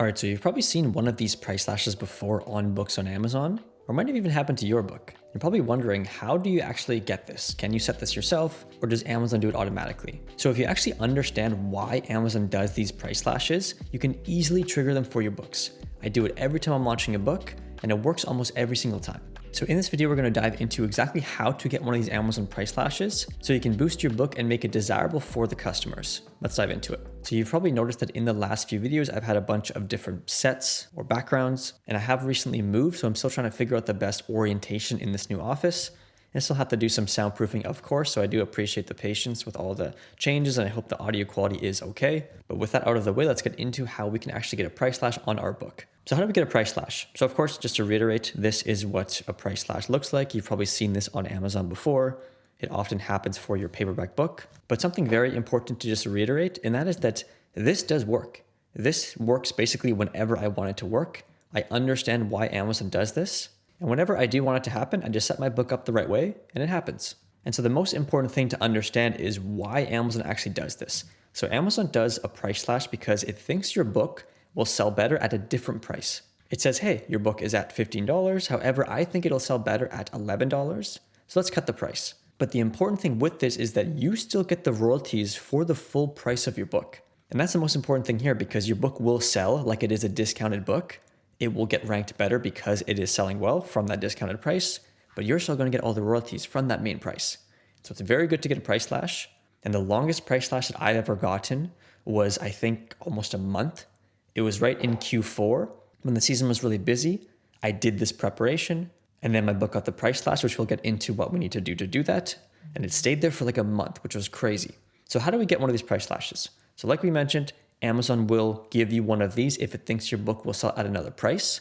Alright, so you've probably seen one of these price slashes before on books on Amazon, or might have even happened to your book. You're probably wondering, how do you actually get this? Can you set this yourself, or does Amazon do it automatically? So if you actually understand why Amazon does these price slashes, you can easily trigger them for your books. I do it every time I'm launching a book, and it works almost every single time. So in this video, we're going to dive into exactly how to get one of these Amazon price slashes so you can boost your book and make it desirable for the customers. Let's dive into it. So you've probably noticed that in the last few videos, I've had a bunch of different sets or backgrounds, and I have recently moved, so I'm still trying to figure out the best orientation in this new office. And still have to do some soundproofing, of course, so I do appreciate the patience with all the changes, and I hope the audio quality is okay. But with that out of the way, let's get into how we can actually get a price slash on our book. So how do we get a price slash? So of course, just to reiterate, this is what a price slash looks like. You've probably seen this on Amazon before. It often happens for your paperback book. But something very important to just reiterate, and that is that this does work. This works basically whenever I want it to work. I understand why Amazon does this. And whenever I do want it to happen, I just set my book up the right way and it happens. And so the most important thing to understand is why Amazon actually does this. So Amazon does a price slash because it thinks your book will sell better at a different price. It says, hey, your book is at $15. However, I think it'll sell better at $11. So let's cut the price. But the important thing with this is that you still get the royalties for the full price of your book. And that's the most important thing here because your book will sell like it is a discounted book. It will get ranked better because it is selling well from that discounted price, but you're still going to get all the royalties from that main price. So it's very good to get a price slash. And the longest price slash that I've ever gotten was, I think, almost a month. It was right in Q4 when the season was really busy. I did this preparation and then my book got the price slash, which we'll get into what we need to do that. And it stayed there for like a month, which was crazy. So how do we get one of these price slashes? So like we mentioned, Amazon will give you one of these if it thinks your book will sell at another price.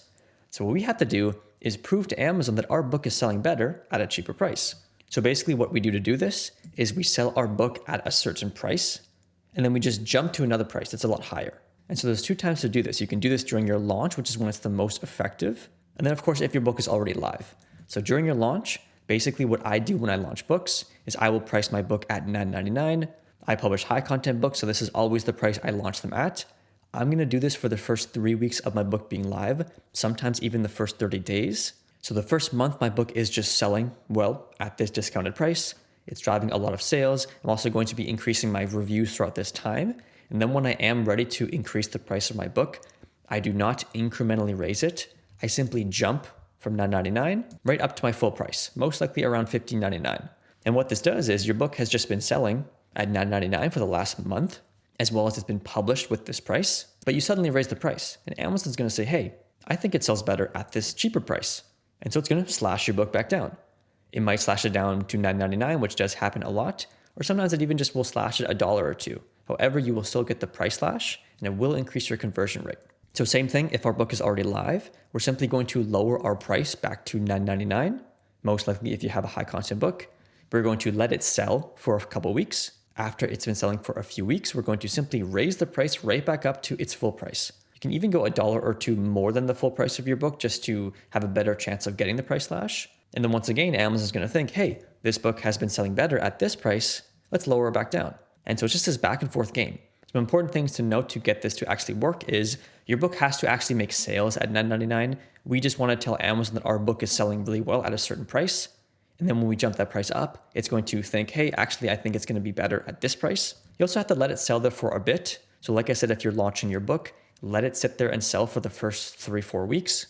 So what we have to do is prove to Amazon that our book is selling better at a cheaper price. So basically what we do to do this is we sell our book at a certain price, and then we just jump to another price that's a lot higher. And so there's two times to do this. You can do this during your launch, which is when it's the most effective. And then of course, if your book is already live. So during your launch, basically what I do when I launch books is I will price my book at $9.99. I publish high content books, so this is always the price I launch them at. I'm going to do this for the first 3 weeks of my book being live, sometimes even the first 30 days. So the first month, my book is just selling well at this discounted price. It's driving a lot of sales. I'm also going to be increasing my reviews throughout this time. And then when I am ready to increase the price of my book, I do not incrementally raise it. I simply jump from $9.99 right up to my full price, most likely around $15.99. And what this does is your book has just been selling at $9.99 for the last month, as well as it's been published with this price, but you suddenly raise the price. And Amazon's going to say, hey, I think it sells better at this cheaper price. And so it's going to slash your book back down. It might slash it down to $9.99, which does happen a lot, or sometimes it even just will slash it $1 or $2. However, you will still get the price slash, and it will increase your conversion rate. So same thing, if our book is already live, we're simply going to lower our price back to $9.99. Most likely if you have a high content book, we're going to let it sell for a couple weeks. After it's been selling for a few weeks, we're going to simply raise the price right back up to its full price. You can even go $1 or $2 more than the full price of your book just to have a better chance of getting the price slash. And then once again, Amazon's going to think, hey, this book has been selling better at this price. Let's lower it back down. And so it's just this back and forth game. Some important things to note to get this to actually work is your book has to actually make sales at $9.99. We just want to tell Amazon that our book is selling really well at a certain price. And then when we jump that price up, it's going to think, hey, actually, I think it's going to be better at this price. You also have to let it sell there for a bit. So like I said, if you're launching your book, let it sit there and sell for the first 3-4 weeks.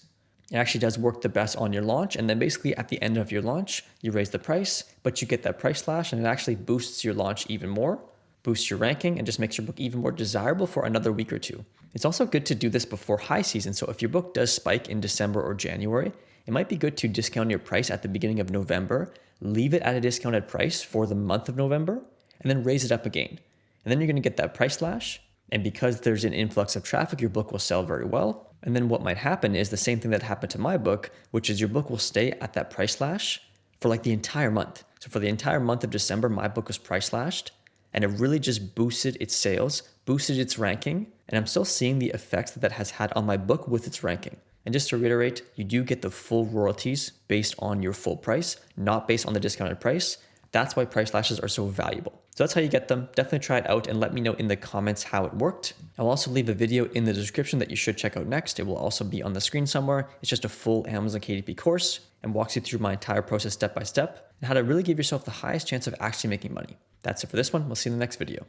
It actually does work the best on your launch. And then basically at the end of your launch, you raise the price, but you get that price slash and it actually boosts your launch even more, boosts your ranking, and just makes your book even more desirable for another week or two. It's also good to do this before high season. So if your book does spike in December or January, it might be good to discount your price at the beginning of November, leave it at a discounted price for the month of November, and then raise it up again. And then you're going to get that price slash. And because there's an influx of traffic, your book will sell very well. And then what might happen is the same thing that happened to my book, which is your book will stay at that price slash for like the entire month. So for the entire month of December, my book was price slashed, and it really just boosted its sales, boosted its ranking. And I'm still seeing the effects that has had on my book with its ranking. And just to reiterate, you do get the full royalties based on your full price, not based on the discounted price. That's why price slashes are so valuable. So that's how you get them. Definitely try it out and let me know in the comments how it worked. I'll also leave a video in the description that you should check out next. It will also be on the screen somewhere. It's just a full Amazon KDP course and walks you through my entire process step by step and how to really give yourself the highest chance of actually making money. That's it for this one. We'll see you in the next video.